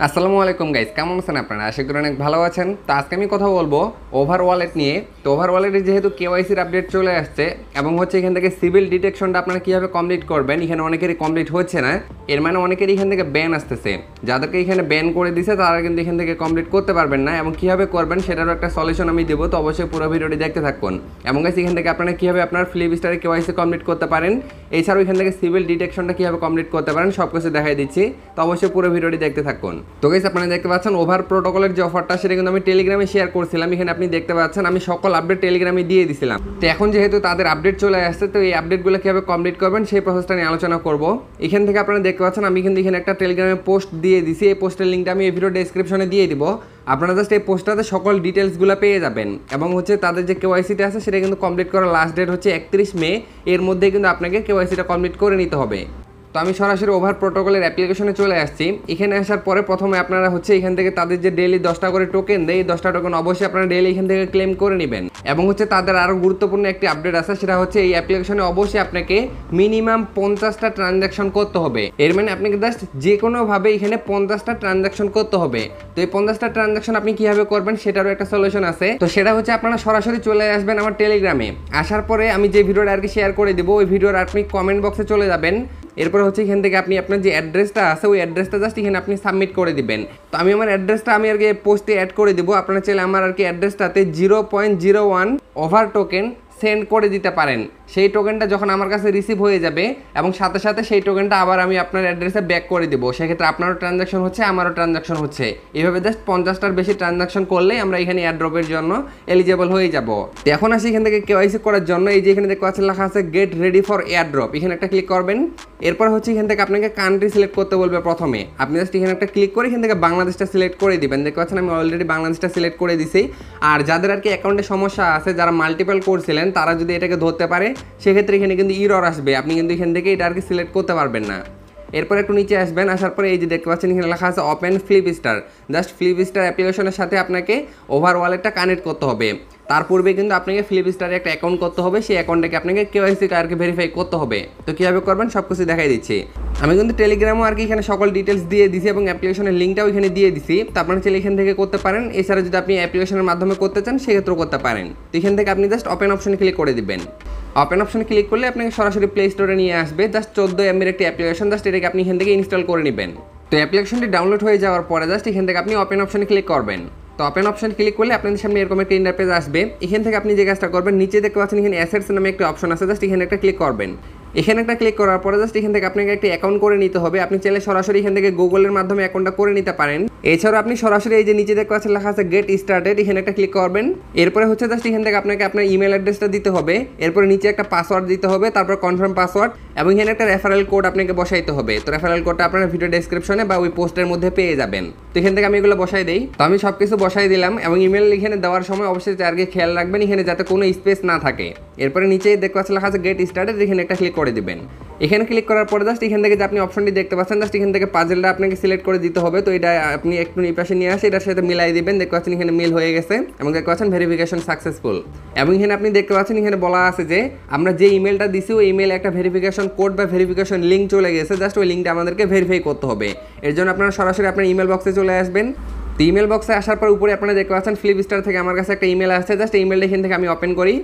আসসালামু আলাইকুম গাইস, কেমন আছেন আপনারা? আশা করি অনেক ভালো আছেন। তো আজকে আমি কথা বলবো ওভার ওয়ালেট নিয়ে। তো ওভার ওয়ালেটে যেহেতু কেওয়াইসির আপডেট চলে আসছে এবং হচ্ছে এখান থেকে সিভিল ডিটেকশনটা আপনারা কীভাবে কমপ্লিট করবেন, এখানে অনেকেরই কমপ্লিট হচ্ছে না। এর মানে অনেকেরই এখান থেকে ব্যান আসতেছে। যাদেরকে এখানে ব্যান করে দিছে তারা কিন্তু এখান থেকে কমপ্লিট করতে পারবেন না, এবং কীভাবে করবেন সেটারও একটা সলিউশন আমি দেবো। তো অবশ্যই পুরো ভিডিওটি দেখতে থাকুন। এবং গাইস এখান থেকে আপনারা কীভাবে আপনার ফ্লিপস্টারে কেওয়াইসি কমপ্লিট করতে পারেন, এছাড়াও এখান থেকে সিভিল ডিটেকশনটা কীভাবে কমপ্লিট করতে পারেন সব কিছু দেখাই দিচ্ছি। তো অবশ্যই পুরো ভিডিওটি দেখতে থাকুন। তো গাইস আপনারা দেখতে পাচ্ছেন ওভার প্রোটোকলের যে অফারটা সেটা কিন্তু আমি টেলিগ্রামে শেয়ার করছিলাম। এখানে আপনি দেখতে পাচ্ছেন আমি সকল আপডেট টেলিগ্রামে দিয়ে দিছিলাম। তো এখন যেহেতু তাদের আপডেট চলে আসছে, তো এই আপডেটগুলো কীভাবে কমপ্লিট করবেন সেই প্রসেসটা নিয়ে আলোচনা করব। এখান থেকে আপনারা দেখতে পাচ্ছেন আমি কিন্তু এখানে একটা টেলিগ্রামে পোস্ট দিয়ে দিছি। এই পোস্টের লিঙ্কটা আমি এই ভিডিও ডেসক্রিপশনে দিয়ে দিব। আপনারা জাস্ট এই পোস্টটাতে সকল ডিটেলসগুলো পেয়ে যাবেন। এবং হচ্ছে তাদের যে কেওয়াইসিটা আছে সেটা কিন্তু কমপ্লিট করার লাস্ট ডেট হচ্ছে 31 মে। এর মধ্যে কিন্তু আপনাকে কেওয়াইসিটা কমপ্লিট করে নিতে হবে। তো আমি সরাসরি ওভার প্রোটোকলের অ্যাপ্লিকেশনে চলে আসছি। এখানে আসার পরে প্রথমে আপনারা হচ্ছে এখান থেকে তাদের যে ডেইলি 10টা করে টোকেন দেয়, এই 10টা টোকেন অবশ্যই আপনারা ডেইলি এখান থেকে ক্লেম করে নেবেন। এবং হচ্ছে তাদের আরও গুরুত্বপূর্ণ একটি আপডেট আছে, সেটা হচ্ছে এই অ্যাপ্লিকেশনে অবশ্যই আপনাকে মিনিমাম 50টা ট্রানজ্যাকশন করতে হবে। এর মানে আপনাকে জাস্ট যে কোনোভাবে এখানে 50টা ট্রানজ্যাকশন করতে হবে। তো এই 50টা ট্রানজ্যাকশন আপনি কীভাবে করবেন সেটারও একটা সলিউশন আছে। তো সেটা হচ্ছে আপনারা সরাসরি চলে আসবেন আমার টেলিগ্রামে। আসার পরে আমি যে ভিডিওটা আর কি শেয়ার করে দেবো, ওই ভিডিওর আপনি কমেন্ট বক্সে চলে যাবেন। এরপর হচ্ছে এখান থেকে আপনি আপনার যে অ্যাড্রেসটা আছে ওই অ্যাড্রেসটা জাস্ট এখানে আপনি সাবমিট করে দিবেন। তো আমি আমার অ্যাড্রেসটা আমি আর কি পোস্টে অ্যাড করে দিব। আপনারা চাইলে আমার আর কি অ্যাড্রেসটাতে 0.01 ওভার টোকেন সেন্ড করে দিতে পারেন। সেই টোকেনটা যখন আমার কাছে রিসিভ হয়ে যাবে এবং সাথে সাথে সেই টোকেনটা আবার আমি আপনার অ্যাড্রেসে ব্যাক করে দেবো। সেক্ষেত্রে আপনারও ট্রানজ্যাকশন হচ্ছে, আমারও ট্রানজ্যাকশন হচ্ছে। এইভাবে জাস্ট 50টার বেশি ট্রানজ্যাকশন করলেই আমরা এখানে এয়ারড্রপের জন্য এলিজেবল হয়ে যাব। তো এখন আসি এখান থেকে কেওয়াইসি করার জন্য। এই যে এখানে দেখতে পাচ্ছেন লেখা আছে গেট রেডি ফর এয়ারড্রপ, এখানে একটা ক্লিক করবেন। এরপর হচ্ছে এখান থেকে আপনাকে কান্ট্রি সিলেক্ট করতে বলবে। প্রথমে আপনি জাস্ট এখানে একটা ক্লিক করে এখান থেকে বাংলাদেশটা সিলেক্ট করে দিবেন। দেখতে পাচ্ছেন আমি অলরেডি বাংলাদেশটা সিলেক্ট করে দিছি। আর যাদের আর কি অ্যাকাউন্টে সমস্যা আছে, যারা মাল্টিপল করছিলেন, তারা যদি এটাকে ধরতে পারে সেক্ষেত্রে এখানে কিন্তু ইরর আসবে। আপনি কিন্তু এখান থেকে এটা আর কি সিলেক্ট করতে পারবেন না। এরপর একটু নিচে আসবেন। আসার পরে এই যে দেখতে পাচ্ছেন এখানে লেখা আছে ওপেন ফ্লিপস্টার। জাস্ট ফ্লিপস্টার অ্যাপ্লিকেশনের সাথে আপনাকে ওভার ওয়ালেটটা কানেক্ট করতে হবে। তার পূর্বে কিন্তু আপনাকে ফ্লিপস্টারে একটা অ্যাকাউন্ট করতে হবে। সেই অ্যাকাউন্টটাকে আপনাকে কেওয়াইসি আর কি ভেরিফাই করতে হবে। তো কীভাবে করবেন সব কিছু দেখাই দিচ্ছি। আমি কিন্তু টেলিগ্রামও আর কি এখানে সকল ডিটেলস দিয়ে দিছি এবং অ্যাপ্লিকেশনের লিঙ্কটাও এখানে দিয়ে দিছি। তো আপনারা চাইলে এখান থেকে করতে পারেন। এছাড়া যদি আপনি অ্যাপ্লিকেশনের মাধ্যমে করতে চান সেক্ষেত্রেও করতে পারেন। তো এখান থেকে আপনি জাস্ট ওপেন অপশনে ক্লিক করে দিবেন। ওপেন অপশনে ক্লিক করলে আপনাকে সরাসরি প্লে স্টোরে নিয়ে আসবে। জাস্ট 14 MB একটি অ্যাপ্লিকেশন, জাস্ট এটাকে আপনি এখান থেকে ইনস্টল করে নেবেন। তো অ্যাপ্লিকেশনটি ডাউনলোড হয়ে যাওয়ার পরে জাস্ট এখান থেকে আপনি ওপেন অপশনে ক্লিক করবেন। তো ওপেন অপশন ক্লিক করলে আপনাদের সামনে এরকম একটা ইন্টারফেস আসবে। এখান থেকে আপনি যে কাজটা করবেন, নিচে দেখতে পাচ্ছেন এখানে অ্যাসেটস নামে একটা অপশন আছে, জাস্ট এখানে একটা ক্লিক করবেন। এখানে একটা ক্লিক করার পরে জাস্ট এখান থেকে আপনাকে একটা অ্যাকাউন্ট করে নিতে হবে। আপনি চাইলে সরাসরি এখান থেকে গুগলের মাধ্যমে অ্যাকাউন্টটা করে নিতে পারেন। এছাড়াও আপনি সরাসরি এই যে নিচে দেখতে পাচ্ছেন লেখা আছে গেট স্টার্টেড, এখানে একটা ক্লিক করবেন। এরপরে হচ্ছে জাস্ট এখান থেকে আপনাকে আপনার ইমেল অ্যাড্রেসটা দিতে হবে। এরপরে নিচে একটা পাসওয়ার্ড দিতে হবে, তারপর কনফার্ম পাসওয়ার্ড, এবং এখানে একটা রেফারেল কোড আপনাকে বসাইতে হবে। তো রেফারেল কোডটা আপনারা ভিডিও ডেসক্রিপশনে বা ওই পোস্টের মধ্যে পেয়ে যাবেন। তো এখান থেকে আমি এগুলো বসাই দিই। তো আমি সব কিছু বসাই দিলাম এবং ইমেল এখানে দেওয়ার সময় অবশ্যই আর কি খেয়াল রাখবেন এখানে যাতে কোনো স্পেস না থাকে। এরপরে নিচে দেখতে পাচ্ছেন লেখা আছে গেট স্টার্টেড, এখানে একটা ক্লিক করে দিবেন। এখানে ক্লিক করার পরে জাস্ট এখান থেকে যে আপনি অপশনটি দেখতে পাচ্ছেন, জাস্ট এখান থেকে পাজেলটা আপনাকে সিলেক্ট করে দিতে হবে। তো এটা আপনি একটু এই পাশে নিয়ে আসে এটার সাথে মিলাই দিবেন। দেখতে পাচ্ছেন এখানে মিল হয়ে গেছে এবং দেখতে পাচ্ছেন ভেরিফিকেশন সাকসেসফুল। এবং এখানে আপনি দেখতে পাচ্ছেন এখানে বলা আছে যে আমরা যে ইমেলটা দিছি ওই ইমেলে একটা ভেরিফিকেশন কোড বা ভেরিফিকেশন লিঙ্ক চলে গেছে। জাস্ট ওই লিঙ্কটা আমাদেরকে ভেরিফাই করতে হবে। এর জন্য আপনারা সরাসরি আপনার ইমেল বক্সে চলে আসবেন। তো ইমেল বক্সে আসার পর উপরে আপনারা দেখতে পাচ্ছেন ফ্লিপস্টার থেকে আমার কাছে একটা ইমেল আসছে। জাস্ট ইমেলটা এখান থেকে আমি ওপেন করি।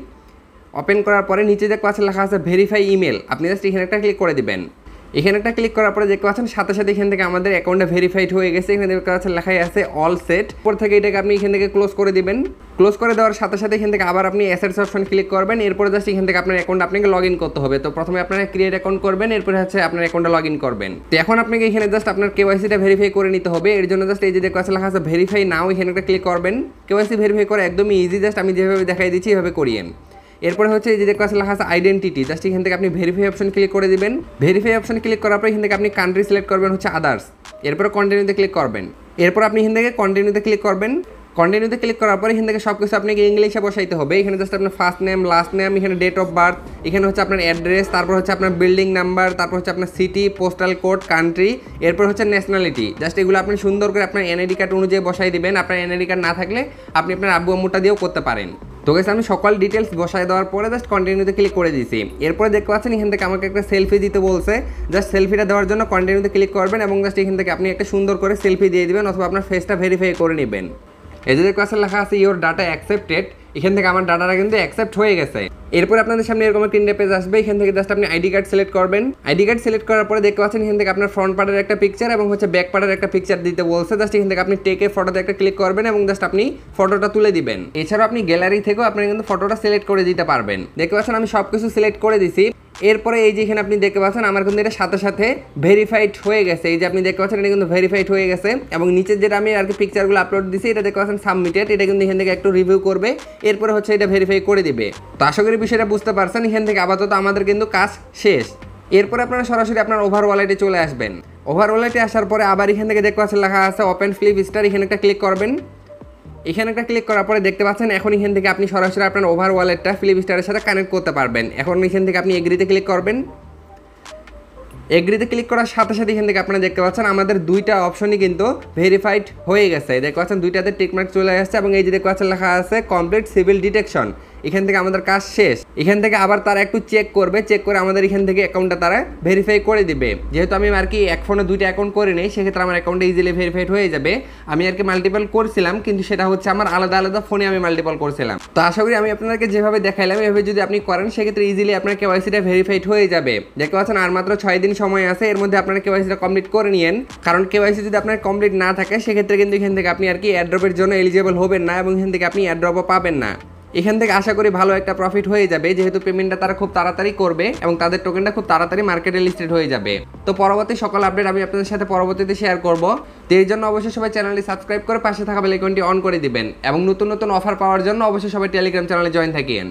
ওপেন করার পরে নিচে দেখতে পাচ্ছেন লেখা আছে ভেরিফাই ইমেল, আপনি জাস্ট এখানে একটা ক্লিক করে দিবেন। এখানে একটা ক্লিক করার পরে দেখতে পাচ্ছেন সাথে সাথে এখান থেকে আমাদের অ্যাকাউন্টটা ভেরিফাইড হয়ে গেছে। এখানে দেখতে পাচ্ছেন লেখাই আছে অল সেট। পর থেকে এটাকে আপনি এখান থেকে ক্লোজ করে দিবেন। ক্লোজ করে দেওয়ার সাথে সাথে এখান থেকে আবার আপনি অ্যাসেটস অপশন ক্লিক করবেন। এরপরে জাস্ট এখান থেকে আপনার অ্যাকাউন্ট আপনাকে লগ ইন করতে হবে। তো প্রথমে আপনারা ক্রিয়েট অ্যাকাউন্ট করবেন, এরপরে হচ্ছে আপনার অ্যাকাউন্টটা লগ ইন করবেন। তো এখন আপনাকে এখানে জাস্ট আপনার কেওয়াইসিটা ভেরিফাই করে নিতে হবে। এর জন্য জাস্ট এই যে দেখতে পাচ্ছেন লেখা আছে ভেরিফাই নাও, এখানে একটা ক্লিক করবেন। কেওয়াইসি ভেরিফাই করা একদমই ইজি, জাস্ট আমি যেভাবে দেখাই দিচ্ছি এভাবে করিয়েন। এরপরে হচ্ছে এই যে দেখতে পাচ্ছেন লেখা আছে আইডেন্টিটি, জাস্ট এখান থেকে আপনি ভেরিফাই অপশন ক্লিক করে দিবেন। ভেরিফাই অপশন ক্লিক করার পর এখান থেকে আপনি কান্ট্রি সিলেক্ট করবেন হচ্ছে আদার্স। এরপরে কন্টিনিউতে ক্লিক করবেন। এরপর আপনি এখান থেকে কন্টিনিউতে ক্লিক করবেন। কন্টিনিউতে ক্লিক করার পর এখান থেকে সব কিছু আপনাকে ইংলিশে বসাইতে হবে। এখানে জাস্ট আপনার ফার্স্ট নেম, লাস্ট নেম, এখানে ডেট অফ বার্থ, এখানে হচ্ছে আপনার অ্যাড্রেস, তারপর হচ্ছে আপনার বিল্ডিং নাম্বার, তারপর হচ্ছে আপনার সিটি, পোস্টাল কোড, কান্ট্রি, এরপর হচ্ছে ন্যাশনালিটি। জাস্ট এগুলো আপনি সুন্দর করে আপনার এনআইডি কার্ড অনুযায়ী বসাই দিবেন। আপনার এনআইডি কার্ড না থাকলে আপনি আপনার আব্বু আম্মুটা দিয়েও করতে পারেন। তো গাইস আমি সকল ডিটেলস বসায় দেওয়ার পরে জাস্ট কন্টিনিউতে ক্লিক করে দিয়েছি। এরপরে দেখতে পাচ্ছেন এখান থেকে আমাকে একটা সেলফি দিতে বলছে। জাস্ট সেলফিটা দেওয়ার জন্য কন্টিনিউতে ক্লিক করবেন এবং জাস্ট এখান থেকে আপনি একটা সুন্দর করে সেলফি দিয়ে দিবেন অথবা আপনার ফেসটা ভেরিফাই করে নেবেন। এই যে দেখতে পাচ্ছেন লেখা আছে ইওর ডাটা অ্যাকসেপ্টেড, এখান থেকে আমার ডাটাটা কিন্তু অ্যাকসেপ্ট হয়ে গেছে। এরপর আপনাদের সামনে এরকম একটা ইন্টারফেস আসবে, এখান থেকে জাস্ট আপনি আইডি কার্ড সিলেক্ট করবেন। আইডি কার্ড সিলেক্ট করার পরে দেখতে পাচ্ছেন এখান থেকে আপনার ফ্রন্ট পার্টের একটা পিকচার এবং হচ্ছে ব্যাক পার্টের একটা পিকচার দিতে বলছে। জাস্ট এখান থেকে আপনি টেকে ফটোতে একটা ক্লিক করবেন এবং জাস্ট আপনি ফটোটা তুলে দিবেন। এছাড়াও আপনি গ্যালারি থেকেও আপনি কিন্তু ফটোটা সিলেক্ট করে দিতে পারবেন। দেখতে পাচ্ছেন আমি সবকিছু সিলেক্ট করে দিছি। এরপরে এই যে এখানে আপনি দেখতে পাচ্ছেন আমার কিন্তু এটা সাথে সাথে ভেরিফাইড হয়ে গেছে। এই যে আপনি দেখতে পাচ্ছেন এটা কিন্তু ভেরিফাইড হয়ে গেছে এবং নিচের যেটা আমি আর কি পিকচারগুলো আপলোড দিছি এটা দেখতে পাচ্ছেন সাবমিটেড, এটা কিন্তু এখান থেকে একটু রিভিউ করবে, এরপরে হচ্ছে এটা ভেরিফাই করে দিবে। তো আশা করি বিষয়টা বুঝতে পারছেন। এখান থেকে আপাতত আমাদের কিন্তু কাজ শেষ। এরপরে আপনারা সরাসরি আপনার ওভার ওয়ালেটে চলে আসবেন। ওভার ওয়ালেটে আসার পরে আবার এখান থেকে দেখতে পাচ্ছেন লেখা আছে ওপেন ফ্লিপ স্টার, এখানে একটা ক্লিক করবেন। এখানে একটা ক্লিক করার পরে দেখতে পাচ্ছেন এখন এখান থেকে আপনি সরাসরি আপনার ওভার ওয়ালেটটা ফ্লিপ স্টারের সাথে কানেক্ট করতে পারবেন। এখন এখান থেকে আপনি এগ্রিতে ক্লিক করবেন। এগ্রিতে ক্লিক করার সাথে সাথে এখান থেকে আপনারা দেখতে পাচ্ছেন আমাদের দুইটা অপশনই কিন্তু ভেরিফাইড হয়ে গেছে। দেখতে পাচ্ছেন দুইটাতে টিকমার্ক চলে আসছে এবং এই যে দেখতে পাচ্ছেন লেখা আছে কমপ্লিট সিভিল ডিটেকশন, এখান থেকে আমাদের কাজ শেষ। এখান থেকে আবার তারা একটু চেক করবে, চেক করে আমাদের এখান থেকে অ্যাকাউন্টটা তারা ভেরিফাই করে দিবে। যেহেতু আমি আর কি এক ফোনে দুইটা অ্যাকাউন্ট করে নেই, সেক্ষেত্রে আমার অ্যাকাউন্টে ইজিলি ভেরিফাইড হয়ে যাবে। আমি আর কি মাল্টিপল করছিলাম, কিন্তু সেটা হচ্ছে আমার আলাদা আলাদা ফোনে আমি মাল্টিপল করছিলাম। তো আশা করি আমি আপনাদেরকে যেভাবে দেখাইলাম এভাবে যদি আপনি করেন সেক্ষেত্রে ইজিলি আপনার কেওয়াইসিটা ভেরিফাইড হয়ে যাবে। দেখতে পাচ্ছেন আর মাত্র 6 দিন সময় আছে, এর মধ্যে আপনারা কেওয়াইসিটা কমপ্লিট করে নিন। কারণ কেওয়াইসি যদি আপনার কমপ্লিট না থাকে সেক্ষেত্রে কিন্তু এখান থেকে আপনি আর কি এয়ারড্রপের জন্য এলিজিবল হবেন না এবং এখান থেকে আপনি এয়ারড্রপও পাবেন না। এখান থেকে আশা করি ভালো একটা প্রফিট হয়ে যাবে, যেহেতু পেমেন্টটা তারা খুব তাড়াতাড়ি করবে এবং তাদের টোকেনটা খুব তাড়াতাড়ি মার্কেটে লিস্টেড হয়ে যাবে। তো পরবর্তী সকল আপডেট আমি আপনাদের সাথে পরবর্তীতে শেয়ার করব। তো এর জন্য অবশ্যই সবাই চ্যানেলটি সাবস্ক্রাইব করে পাশে থাকা বেল আইকনটি অন করে দিবেন এবং নতুন নতুন অফার পাওয়ার জন্য অবশ্যই সবাই টেলিগ্রাম চ্যানেলে জয়েন থাকিয়েন।